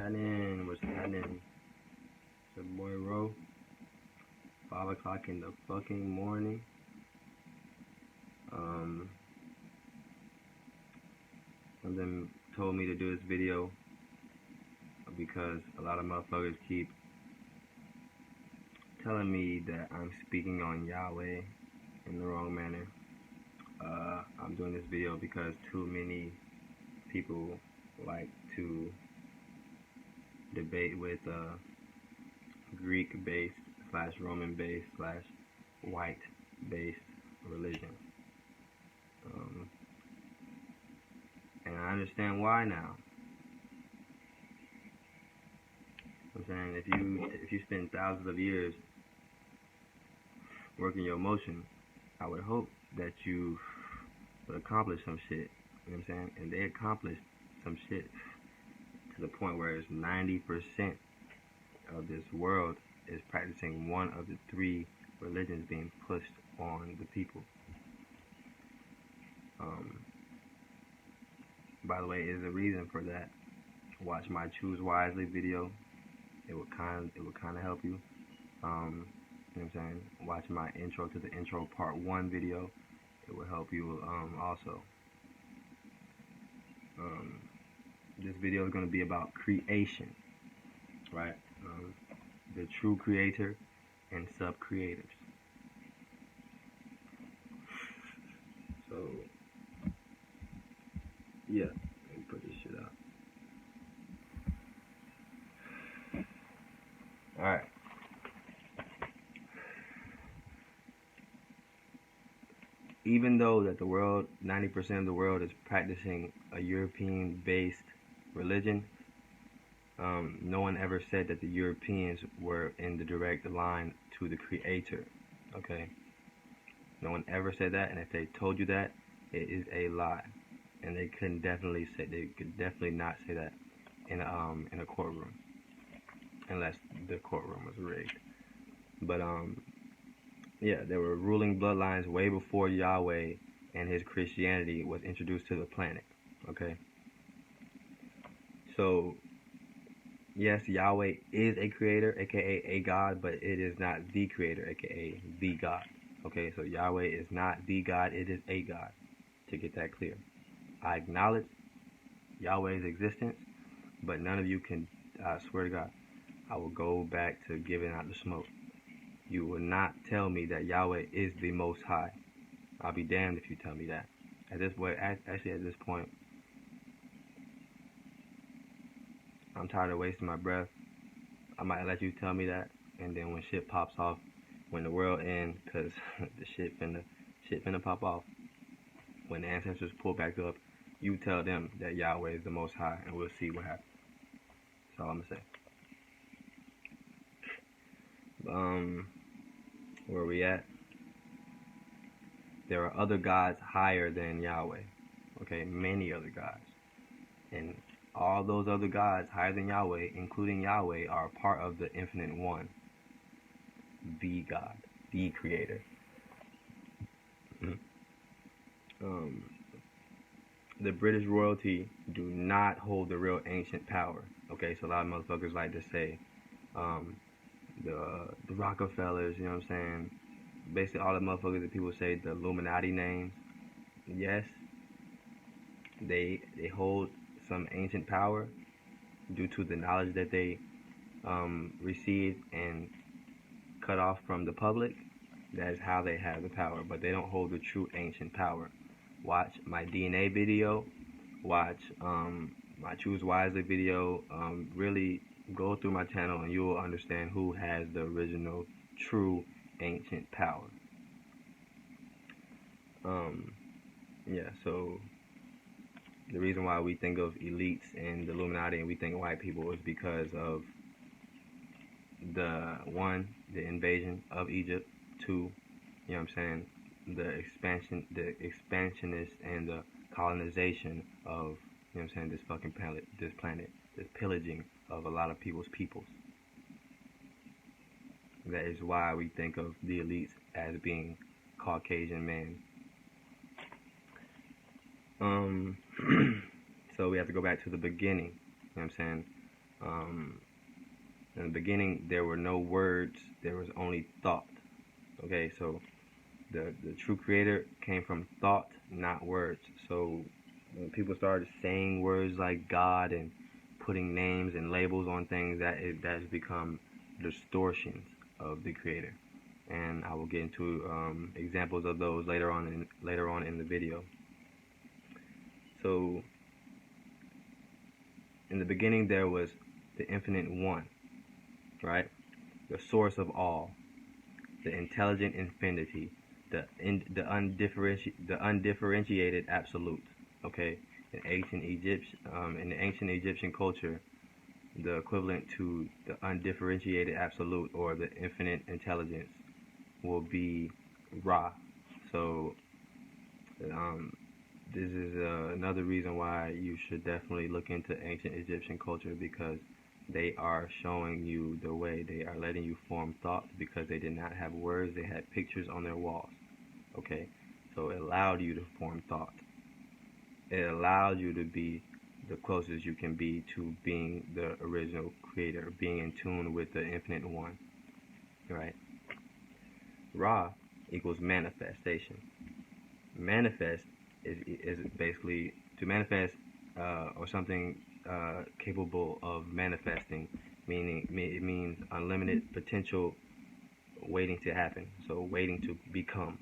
What's happening? It's your boy Ro. 5 o'clock in the fucking morning. Something told me to do this video because a lot of motherfuckers keep telling me that I'm speaking on Yahweh in the wrong manner. I'm doing this video because too many people like to debate with Greek-based / Roman-based / white-based religion. And I understand why now. I'm saying if you spend thousands of years working your emotion, I would hope that you would accomplish some shit. You know what I'm saying? And they accomplished some shit to the point where it's 90% of this world is practicing one of the 3 religions being pushed on the people. By the way, there's a reason for that. Watch my Choose Wisely video. It would kind of help you. You know what I'm saying? Watch my intro to the intro part 1 video. It will help you also. This video is going to be about creation, right? The true creator and sub-creators. So, yeah, let me put this shit out. Alright. Even though that the world, 90% of the world is practicing a European-based religion, no one ever said that the Europeans were in the direct line to the creator, okay? No one ever said that, and if they told you that, it is a lie. And they could definitely not say that in a courtroom, unless the courtroom was rigged. But yeah, there were ruling bloodlines way before Yahweh and his Christianity was introduced to the planet, okay? So, yes, Yahweh is a creator, aka a God, but it is not the creator, aka the God, okay? So Yahweh is not the God, it is a God, to get that clear. I acknowledge Yahweh's existence, but none of you can, I swear to God, I will go back to giving out the smoke. You will not tell me that Yahweh is the Most High. I'll be damned if you tell me that. At this point, I'm tired of wasting my breath. I might let you tell me that, and then when shit pops off, when the world ends, cause the shit finna pop off. When the ancestors pull back up, you tell them that Yahweh is the Most High, and we'll see what happens. That's all I'm gonna say. Where we at? There are other gods higher than Yahweh. Okay, many other gods. And all those other gods higher than Yahweh, including Yahweh, are part of the Infinite One. The God, the Creator. The British royalty do not hold the real ancient power. Okay, so a lot of motherfuckers like to say, the Rockefellers, you know what I'm saying? Basically all the motherfuckers that people say the Illuminati names. Yes, they hold some ancient power due to the knowledge that they received and cut off from the public. That is how they have the power, but they don't hold the true ancient power. Watch my DNA video, watch my Choose Wisely video, really go through my channel and you will understand who has the original true ancient power. Yeah, so the reason why we think of elites and the Illuminati and we think white people is because of the invasion of Egypt, 2, you know what I'm saying, the expansionist and the colonization of, you know what I'm saying, this fucking planet, this pillaging of a lot of peoples. That is why we think of the elites as being Caucasian men. So we have to go back to the beginning, you know what I'm saying? Um, in the beginning, there were no words. There was only thought. Okay, so the true creator came from thought, not words. So when people started saying words like God and putting names and labels on things, that has become distortions of the creator. And I will get into examples of those later on in the video. So in the beginning there was the infinite one, right? The source of all, the intelligent infinity, the undifferentiated absolute. Okay, in in the ancient Egyptian culture, the equivalent to the undifferentiated absolute or the infinite intelligence will be Ra. So um, this is another reason why you should definitely look into ancient Egyptian culture, because they are showing you the way. They are letting you form thoughts because they did not have words. They had pictures on their walls. Okay, so it allowed you to form thought. It allowed you to be the closest you can be to being the original creator, being in tune with the infinite one. Right? Ra equals manifestation. Manifest is basically to manifest or something capable of manifesting, meaning it means unlimited potential waiting to happen. So waiting to become.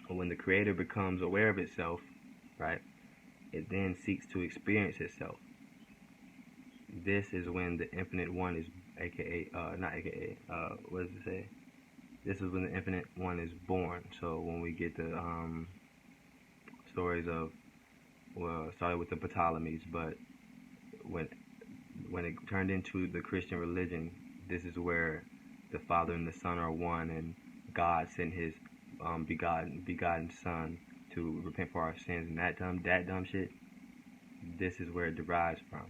When the creator becomes aware of itself, right, it then seeks to experience itself. This is when the infinite one is, aka, not aka, what does it say? This is when the infinite one is born. So when we get the stories of, well, started with the Ptolemies, but when it turned into the Christian religion, this is where the Father and the Son are one, and God sent His begotten Son to repent for our sins, and that dumb shit. This is where it derives from,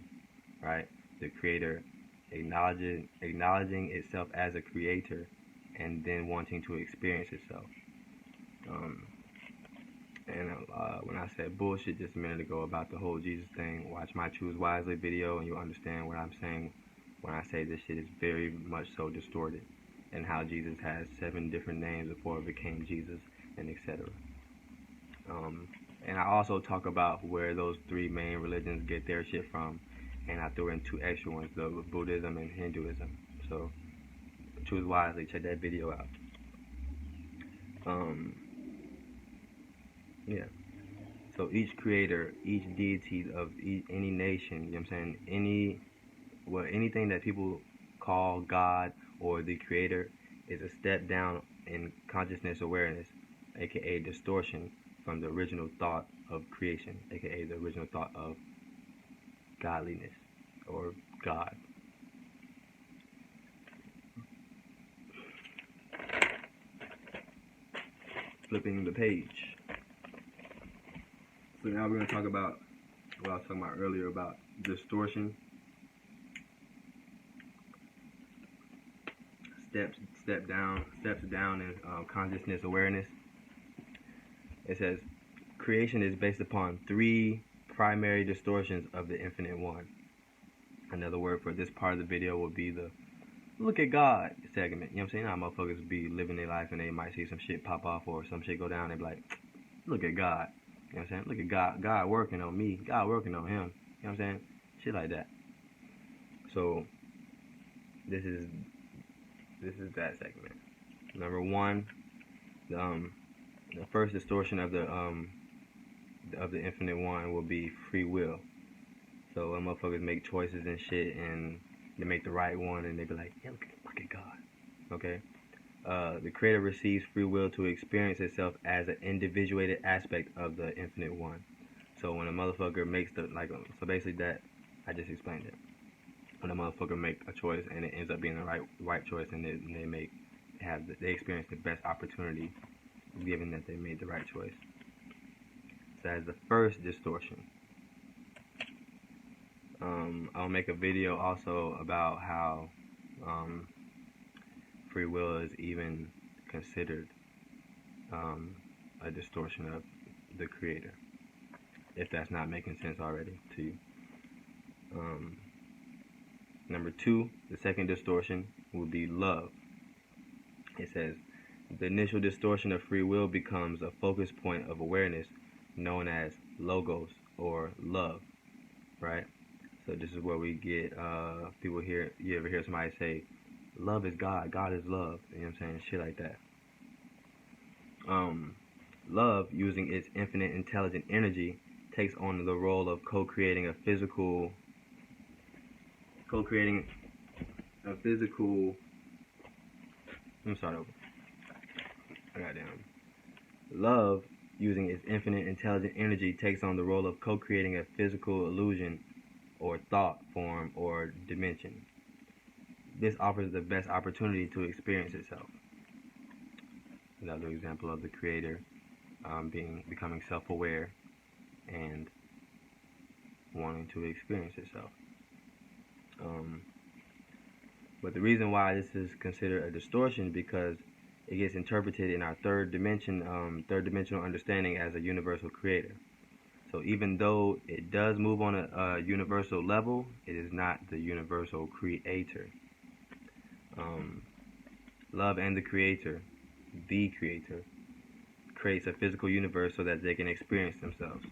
right? The Creator acknowledging itself as a creator, and then wanting to experience itself. When I said bullshit just a minute ago about the whole Jesus thing, watch my Choose Wisely video and you'll understand what I'm saying when I say this shit is very much so distorted, and how Jesus has 7 different names before it became Jesus, and etc. And I also talk about where those 3 main religions get their shit from, and I threw in 2 extra ones, the Buddhism and Hinduism. So choose wisely, check that video out. Yeah. So each creator, each deity of any nation, you know what I'm saying, anything that people call God or the creator is a step down in consciousness awareness, aka distortion from the original thought of creation, aka the original thought of godliness or God. Flipping the page. So now we're going to talk about what I was talking about earlier about distortion. Steps down in consciousness awareness. It says creation is based upon 3 primary distortions of the infinite one. Another word for this part of the video will be the look at God segment. You know what I'm saying? How motherfuckers be living their life and they might see some shit pop off or some shit go down and they be like, look at God. You know what I'm saying? Look at God. God working on me. God working on him. You know what I'm saying? Shit like that. So this is that segment. Number 1, the first distortion of the infinite one will be free will. So when motherfuckers make choices and shit, and they make the right one, and they be like, yeah, look at God. Okay. The creator receives free will to experience itself as an individuated aspect of the infinite one. So when a motherfucker makes so basically that, I just explained it. When a motherfucker make a choice and it ends up being the right choice, and they experience the best opportunity given that they made the right choice. So that's the first distortion. I'll make a video also about how free will is even considered a distortion of the creator, if that's not making sense already to you. Number two, the second distortion would be love. It says, the initial distortion of free will becomes a focus point of awareness known as logos or love, right? So this is where we get people hear, you ever hear somebody say, love is God, God is love, you know what I'm saying, shit like that. Love, using its infinite intelligent energy, takes on the role of co-creating a physical, I'm sorry, I got down. Love, using its infinite intelligent energy, takes on the role of co-creating a physical illusion or thought form or dimension. This offers the best opportunity to experience itself. Another example of the creator becoming self-aware and wanting to experience itself. But the reason why this is considered a distortion is because it gets interpreted in our third dimensional understanding as a universal creator. So even though it does move on a universal level, it is not the universal creator. Love and the creator creates a physical universe so that they can experience themselves.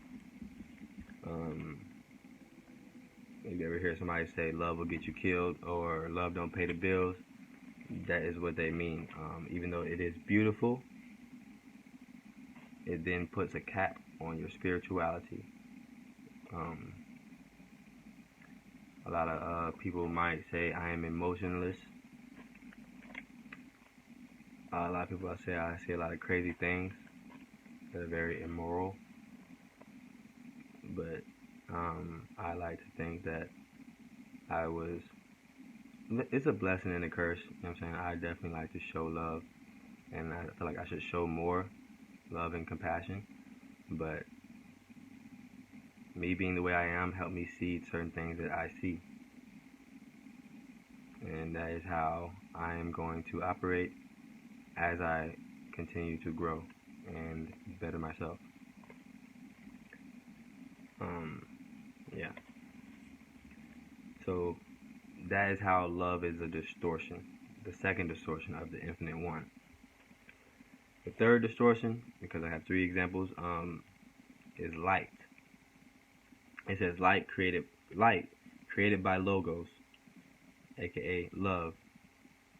If you ever hear somebody say love will get you killed or love don't pay the bills, that is what they mean. Even though it is beautiful, it then puts a cap on your spirituality. A lot of people might say I am emotionless. A lot of people I say a lot of crazy things that are very immoral. But I like to think that it's a blessing and a curse, you know what I'm saying? I definitely like to show love, and I feel like I should show more love and compassion, but me being the way I am helped me see certain things that I see, and that is how I am going to operate as I continue to grow and better myself. Yeah. So that is how love is a distortion, the second distortion of the infinite one. The third distortion, because I have three examples, is light. It says light created by logos, aka love,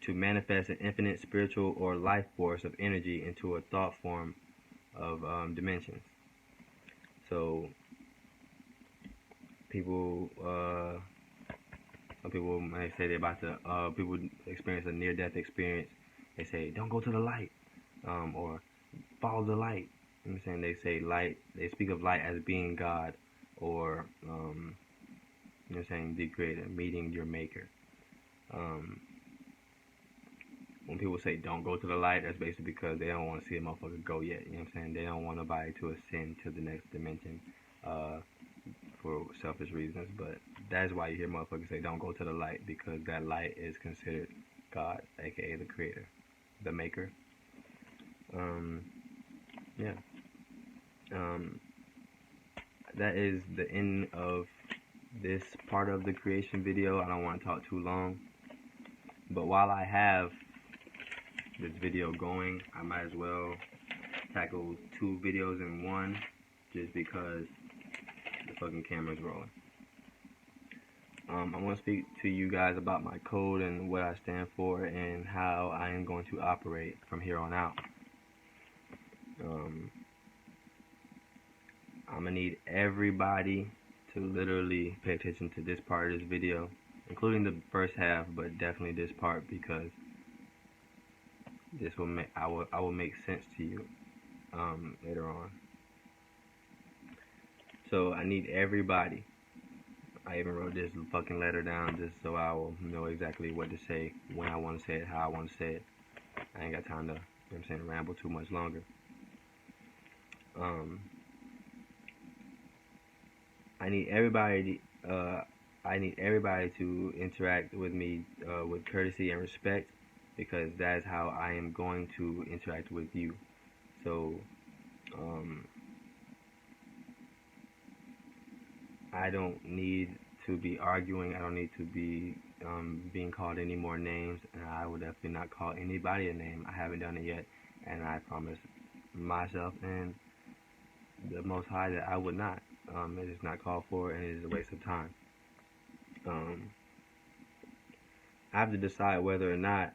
to manifest an infinite spiritual or life force of energy into a thought form of dimensions. So some people may say they're about to, people experience a near-death experience. They say, don't go to the light, or follow the light. You know what I'm saying? They say light, they speak of light as being God, or, you know what I'm saying, the creator, meeting your maker. When people say don't go to the light, that's basically because they don't want to see a motherfucker go yet. You know what I'm saying? They don't want nobody to ascend to the next dimension for selfish reasons. But that's why you hear motherfuckers say don't go to the light, because that light is considered God, aka the creator, the maker. Yeah. That is the end of this part of the creation video. I don't want to talk too long. But while I have this video going, I might as well tackle two videos in one, just because the fucking camera's rolling. I want to speak to you guys about my code and what I stand for and how I am going to operate from here on out. I'm gonna need everybody to literally pay attention to this part of this video, including the first half, but definitely this part, because this will make I will make sense to you later on. So I need everybody. I even wrote this fucking letter down just so I will know exactly what to say, when I want to say it, how I want to say it. I ain't got time to, you know what I'm saying, ramble too much longer. I need everybody to interact with me with courtesy and respect, because that is how I am going to interact with you. So I don't need to be arguing. I don't need to be being called any more names, and I will definitely not call anybody a name. I haven't done it yet, and I promise myself and the Most High that I would not. It is not called for, and it is a waste of time. I have to decide whether or not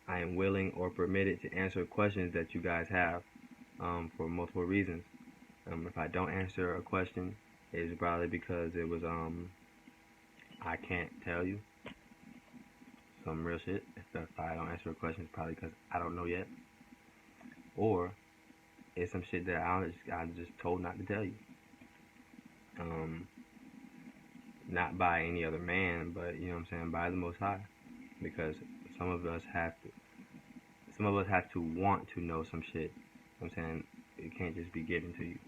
I am willing or permitted to answer questions that you guys have for multiple reasons. If I don't answer a question, it is probably because it was I can't tell you some real shit. If I don't answer a question, it's probably because I don't know yet, or it's some shit that I'm just told not to tell you. Not by any other man, but you know what I'm saying, by the Most High, because some of us have to want to know some shit. You know what I'm saying, it can't just be given to you.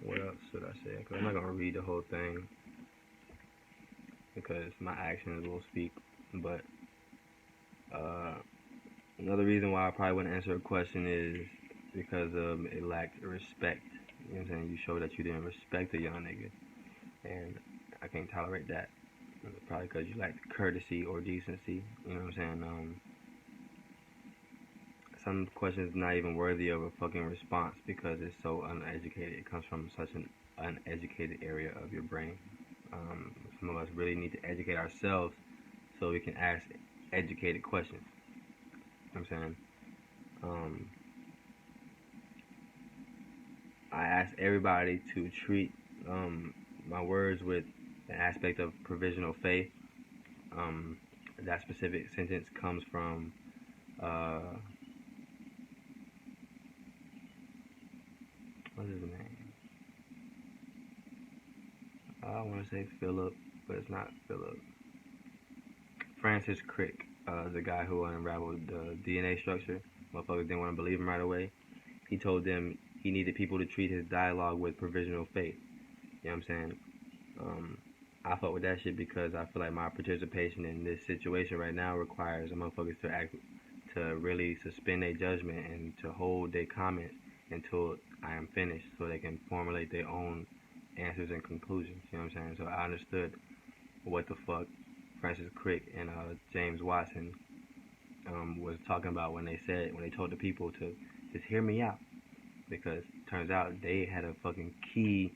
What else should I say? Because I'm not gonna read the whole thing because my actions will speak. But another reason why I probably wouldn't answer a question is because it lacked respect. You know what I'm saying? You show that you didn't respect a young nigga, and I can't tolerate that. Probably because you lack courtesy or decency. You know what I'm saying? Some questions not even worthy of a fucking response because it's so uneducated. It comes from such an uneducated area of your brain. Some of us really need to educate ourselves so we can ask educated questions. You know what I'm saying? I ask everybody to treat my words with an aspect of provisional faith. That specific sentence comes from what is his name? I want to say Philip, but it's not Philip. Francis Crick, the guy who unraveled the DNA structure. Motherfuckers didn't want to believe him right away. He told them he needed people to treat his dialogue with provisional faith. You know what I'm saying? I fuck with that shit because I feel like my participation in this situation right now requires motherfuckers to really suspend their judgment and to hold their comments until I am finished so they can formulate their own answers and conclusions. You know what I'm saying? So I understood what the fuck Francis Crick and James Watson was talking about when they told the people to just hear me out, because it turns out they had a fucking key,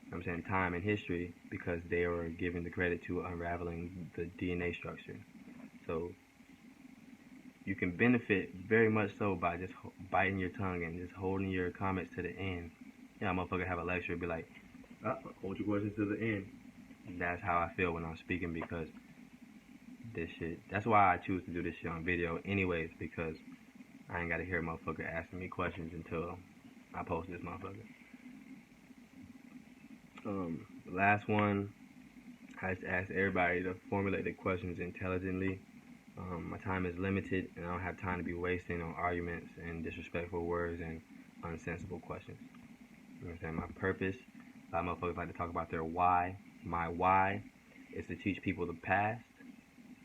you know what I'm saying, time in history because they were giving the credit to unraveling the DNA structure. So you can benefit very much so by just biting your tongue and just holding your comments to the end. You know, motherfucker have a lecture and be like, hold your questions to the end. That's how I feel when I'm speaking, because this shit, that's why I choose to do this shit on video anyways, because I ain't gotta hear a motherfucker asking me questions until I post this motherfucker. The last one, I just asked everybody to formulate their questions intelligently. My time is limited, and I don't have time to be wasting on arguments and disrespectful words and unsensible questions. You know what I'm saying? My purpose, a lot of motherfuckers like to talk about their why. My why is to teach people the past.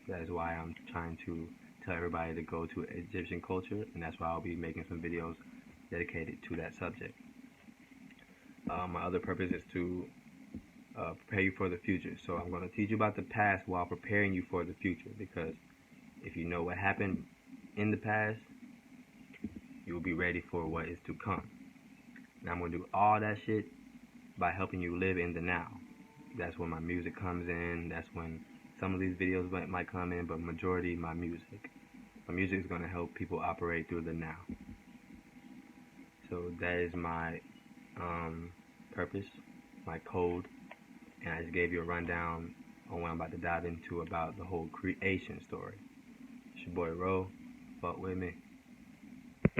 That is why I'm trying to tell everybody to go to Egyptian culture, and that's why I'll be making some videos dedicated to that subject. My other purpose is to prepare you for the future. So I'm going to teach you about the past while preparing you for the future, because if you know what happened in the past, you will be ready for what is to come. Now I'm going to do all that shit by helping you live in the now. That's when my music comes in. That's when some of these videos might come in, but majority my music. My music is going to help people operate through the now. So that is my purpose, my code, and I just gave you a rundown on what I'm about to dive into about the whole creation story. It's your boy Ro. Fuck with me.